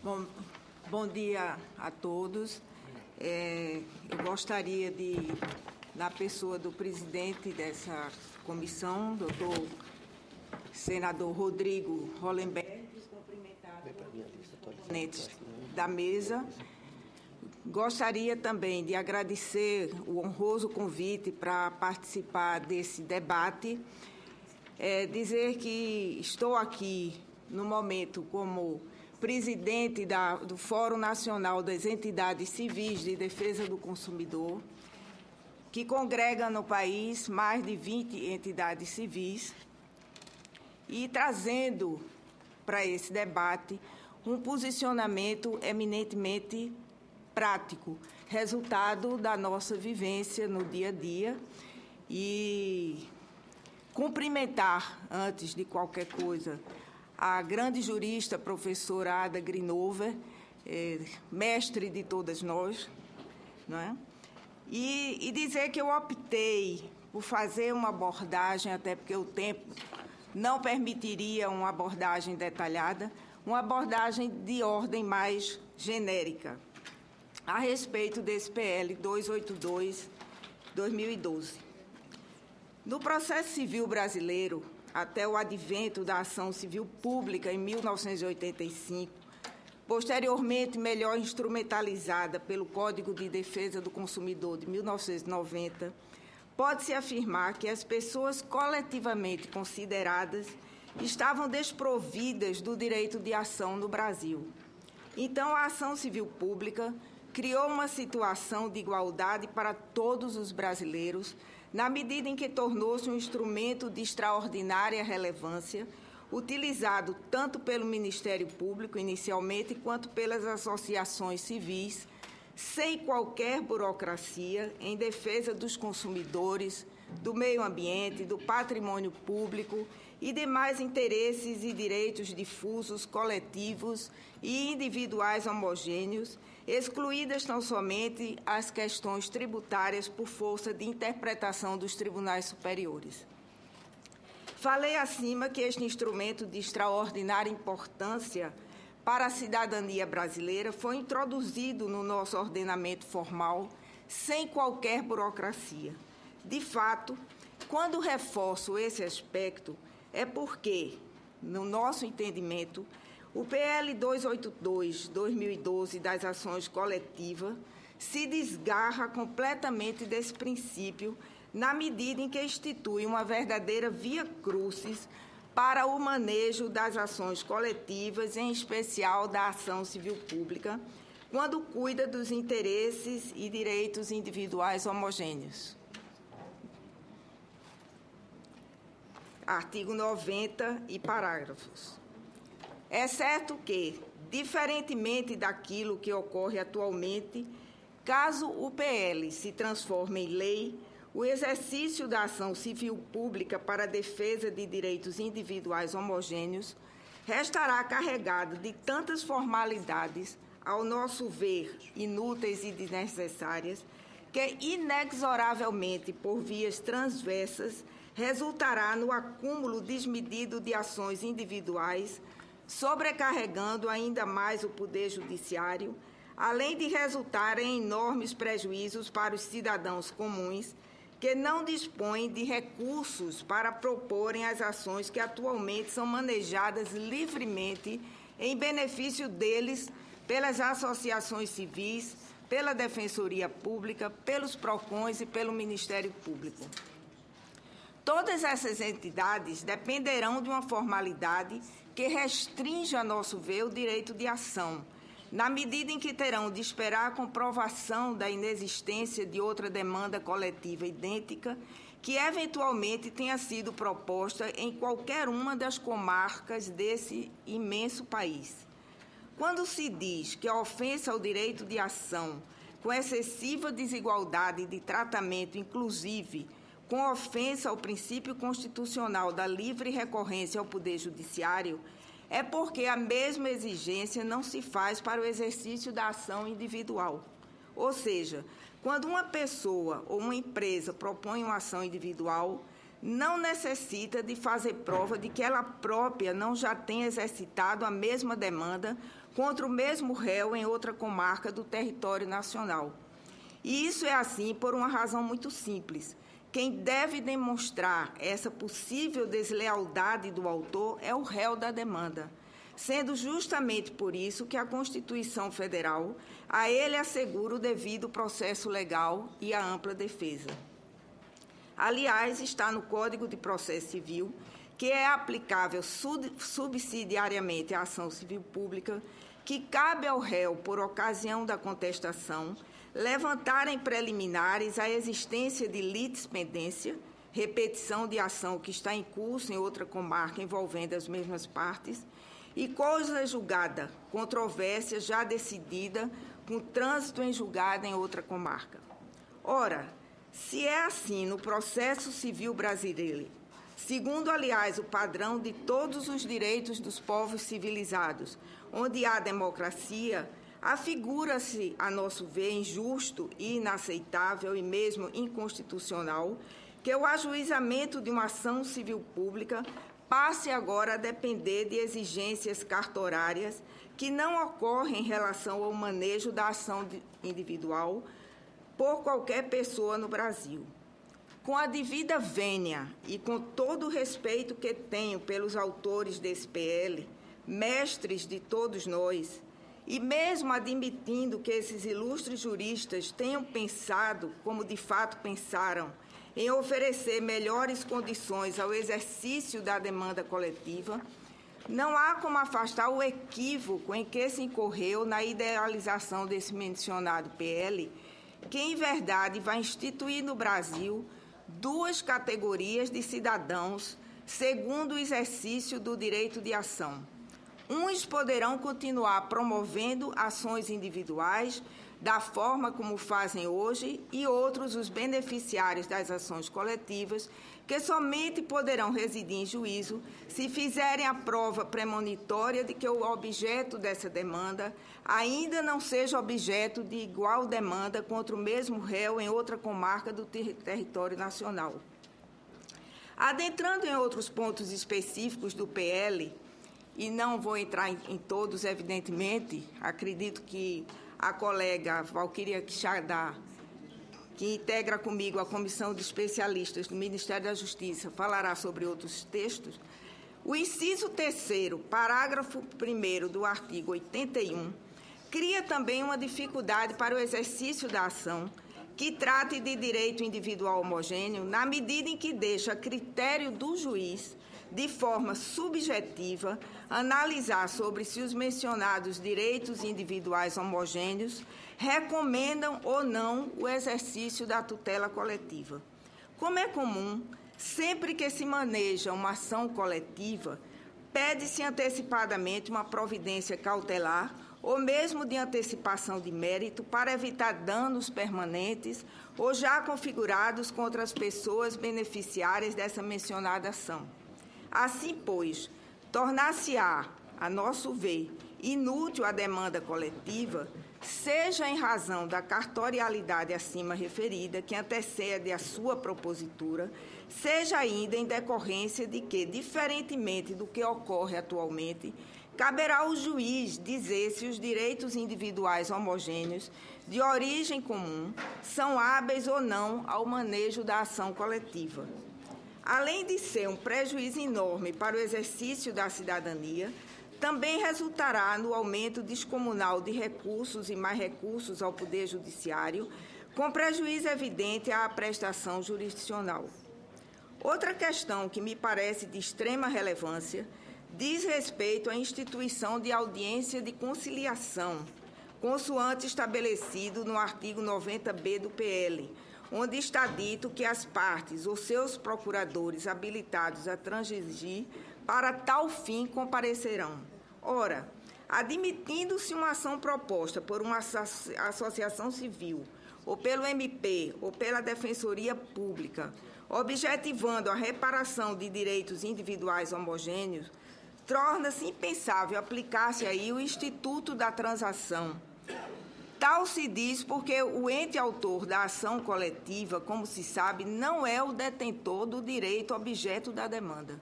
Bom, bom dia a todos. Eu gostaria de, na pessoa do presidente dessa comissão, doutor senador Rodrigo Hollenberg, cumprimentar os componentes da mesa. Gostaria também de agradecer o honroso convite para participar desse debate. Dizer que estou aqui no momento como presidente do Fórum Nacional das Entidades Civis de Defesa do Consumidor, que congrega no país mais de 20 entidades civis, e trazendo para esse debate um posicionamento eminentemente prático, resultado da nossa vivência no dia a dia, e cumprimentar, antes de qualquer coisa, a grande jurista, professora Ada Grinover, mestre de todas nós, não é? E dizer que eu optei por fazer uma abordagem, até porque o tempo não permitiria uma abordagem detalhada, uma abordagem de ordem mais genérica, a respeito desse PL 282/2012. No processo civil brasileiro, até o advento da ação civil pública em 1985, posteriormente melhor instrumentalizada pelo Código de Defesa do Consumidor de 1990, pode-se afirmar que as pessoas coletivamente consideradas estavam desprovidas do direito de ação no Brasil. Então, a ação civil pública criou uma situação de igualdade para todos os brasileiros, na medida em que tornou-se um instrumento de extraordinária relevância, utilizado tanto pelo Ministério Público, inicialmente, quanto pelas associações civis, sem qualquer burocracia, em defesa dos consumidores, do meio ambiente, do patrimônio público e demais interesses e direitos difusos, coletivos e individuais homogêneos, excluídas tão somente as questões tributárias por força de interpretação dos tribunais superiores. Falei acima que este instrumento de extraordinária importância para a cidadania brasileira foi introduzido no nosso ordenamento formal sem qualquer burocracia. De fato, quando reforço esse aspecto, é porque, no nosso entendimento, o PL 282/2012 das ações coletivas se desgarra completamente desse princípio na medida em que institui uma verdadeira via crucis para o manejo das ações coletivas, em especial da ação civil pública, quando cuida dos interesses e direitos individuais homogêneos. Artigo 90 e parágrafos. É certo que, diferentemente daquilo que ocorre atualmente, caso o PL se transforme em lei, o exercício da ação civil pública para a defesa de direitos individuais homogêneos restará carregado de tantas formalidades, ao nosso ver, inúteis e desnecessárias, que, inexoravelmente, por vias transversas, resultará no acúmulo desmedido de ações individuais, sobrecarregando ainda mais o Poder Judiciário, além de resultar em enormes prejuízos para os cidadãos comuns, que não dispõem de recursos para proporem as ações que atualmente são manejadas livremente em benefício deles pelas associações civis, pela Defensoria Pública, pelos PROCONs e pelo Ministério Público. Todas essas entidades dependerão de uma formalidade que restringe, a nosso ver, o direito de ação, na medida em que terão de esperar a comprovação da inexistência de outra demanda coletiva idêntica que eventualmente tenha sido proposta em qualquer uma das comarcas desse imenso país. Quando se diz que a ofensa ao direito de ação, com excessiva desigualdade de tratamento, inclusive com ofensa ao princípio constitucional da livre recorrência ao Poder Judiciário, é porque a mesma exigência não se faz para o exercício da ação individual. Ou seja, quando uma pessoa ou uma empresa propõe uma ação individual, não necessita de fazer prova de que ela própria não já tenha exercitado a mesma demanda contra o mesmo réu em outra comarca do território nacional. E isso é assim por uma razão muito simples. Quem deve demonstrar essa possível deslealdade do autor é o réu da demanda, sendo justamente por isso que a Constituição Federal a ele assegura o devido processo legal e a ampla defesa. Aliás, está no Código de Processo Civil, que é aplicável subsidiariamente à ação civil pública, que cabe ao réu, por ocasião da contestação, levantar em preliminares a existência de litispendência, repetição de ação que está em curso em outra comarca envolvendo as mesmas partes, e coisa julgada, controvérsia já decidida, com trânsito em julgado em outra comarca. Ora, se é assim no processo civil brasileiro, segundo, aliás, o padrão de todos os direitos dos povos civilizados, onde há democracia, afigura-se, a nosso ver, injusto e inaceitável e mesmo inconstitucional que o ajuizamento de uma ação civil pública passe agora a depender de exigências cartorárias que não ocorrem em relação ao manejo da ação individual por qualquer pessoa no Brasil. Com a devida vênia e com todo o respeito que tenho pelos autores desse PL, mestres de todos nós, e mesmo admitindo que esses ilustres juristas tenham pensado, como de fato pensaram, em oferecer melhores condições ao exercício da demanda coletiva, não há como afastar o equívoco em que se incorreu na idealização desse mencionado PL, que, em verdade, vai instituir no Brasil duas categorias de cidadãos segundo o exercício do direito de ação. Uns poderão continuar promovendo ações individuais da forma como fazem hoje e outros, os beneficiários das ações coletivas, que somente poderão residir em juízo se fizerem a prova premonitória de que o objeto dessa demanda ainda não seja objeto de igual demanda contra o mesmo réu em outra comarca do território nacional. Adentrando em outros pontos específicos do PL, e não vou entrar em todos, evidentemente, acredito que a colega Valquíria Quixadá, que integra comigo a Comissão de Especialistas do Ministério da Justiça, falará sobre outros textos. O inciso 3º, parágrafo 1º do artigo 81, cria também uma dificuldade para o exercício da ação que trate de direito individual homogêneo, na medida em que deixa a critério do juiz, de forma subjetiva, analisar sobre se os mencionados direitos individuais homogêneos recomendam ou não o exercício da tutela coletiva. Como é comum, sempre que se maneja uma ação coletiva, pede-se antecipadamente uma providência cautelar ou mesmo de antecipação de mérito para evitar danos permanentes ou já configurados contra as pessoas beneficiárias dessa mencionada ação. Assim, pois, tornar-se-á, a nosso ver, inútil a demanda coletiva, seja em razão da cartorialidade acima referida, que antecede a sua propositura, seja ainda em decorrência de que, diferentemente do que ocorre atualmente, caberá ao juiz dizer se os direitos individuais homogêneos de origem comum são hábeis ou não ao manejo da ação coletiva. Além de ser um prejuízo enorme para o exercício da cidadania, também resultará no aumento descomunal de recursos e mais recursos ao Poder Judiciário, com prejuízo evidente à prestação jurisdicional. Outra questão que me parece de extrema relevância diz respeito à instituição de audiência de conciliação, consoante estabelecido no artigo 90b do PL, onde está dito que as partes ou seus procuradores habilitados a transigir para tal fim comparecerão. Ora, admitindo-se uma ação proposta por uma associação civil, ou pelo MP, ou pela Defensoria Pública, objetivando a reparação de direitos individuais homogêneos, torna-se impensável aplicar-se aí o Instituto da Transação. Tal se diz porque o ente autor da ação coletiva, como se sabe, não é o detentor do direito objeto da demanda.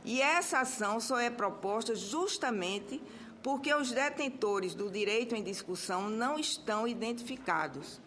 E essa ação só é proposta justamente porque os detentores do direito em discussão não estão identificados.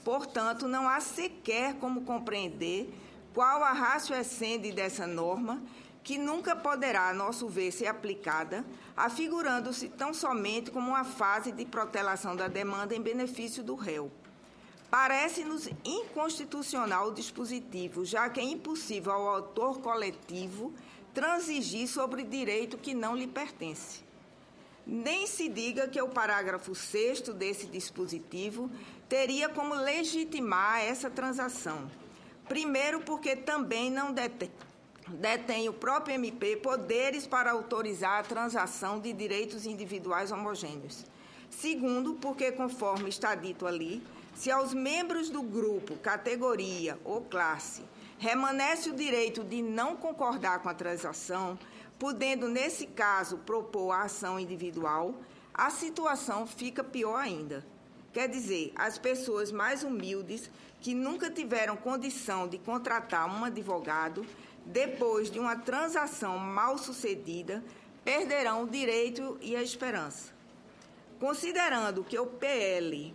Portanto, não há sequer como compreender qual a ratio essende dessa norma, que nunca poderá, a nosso ver, ser aplicada, afigurando-se tão somente como uma fase de protelação da demanda em benefício do réu. Parece-nos inconstitucional o dispositivo, já que é impossível ao autor coletivo transigir sobre direito que não lhe pertence. Nem se diga que o parágrafo 6º desse dispositivo teria como legitimar essa transação. Primeiro, porque também não detém o próprio MP poderes para autorizar a transação de direitos individuais homogêneos. Segundo, porque, conforme está dito ali, se aos membros do grupo, categoria ou classe remanesce o direito de não concordar com a transação, podendo, nesse caso, propor a ação individual, a situação fica pior ainda. Quer dizer, as pessoas mais humildes, que nunca tiveram condição de contratar um advogado, depois de uma transação mal sucedida, perderão o direito e a esperança. Considerando que o PL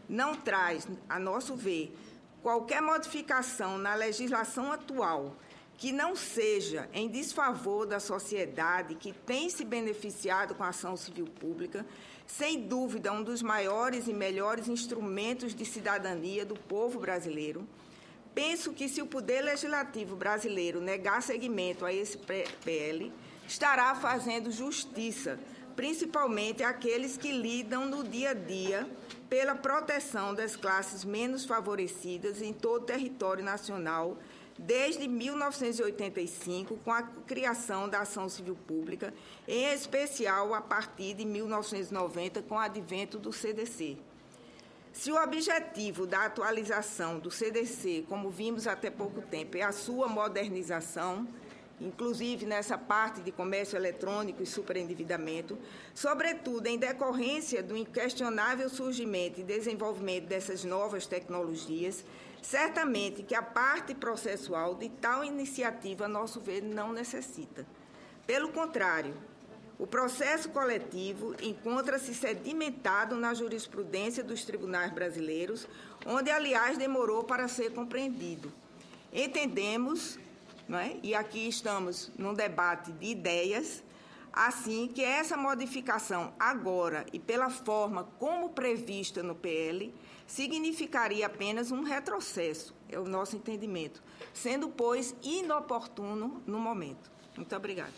não traz, a nosso ver, qualquer modificação na legislação atual que não seja em desfavor da sociedade que tem se beneficiado com a ação civil pública, sem dúvida um dos maiores e melhores instrumentos de cidadania do povo brasileiro, penso que se o Poder Legislativo brasileiro negar seguimento a esse PL, estará fazendo justiça, principalmente àqueles que lidam no dia a dia pela proteção das classes menos favorecidas em todo o território nacional, desde 1985, com a criação da ação civil pública, em especial a partir de 1990, com o advento do CDC. Se o objetivo da atualização do CDC, como vimos até pouco tempo, é a sua modernização, inclusive nessa parte de comércio eletrônico e superendividamento, sobretudo em decorrência do inquestionável surgimento e desenvolvimento dessas novas tecnologias, certamente que a parte processual de tal iniciativa, a nosso ver, não necessita. Pelo contrário, o processo coletivo encontra-se sedimentado na jurisprudência dos tribunais brasileiros, onde, aliás, demorou para ser compreendido. Entendemos, não é? E aqui estamos num debate de ideias, assim que essa modificação agora e pela forma como prevista no PL significaria apenas um retrocesso, é o nosso entendimento, sendo, pois, inoportuno no momento. Muito obrigada.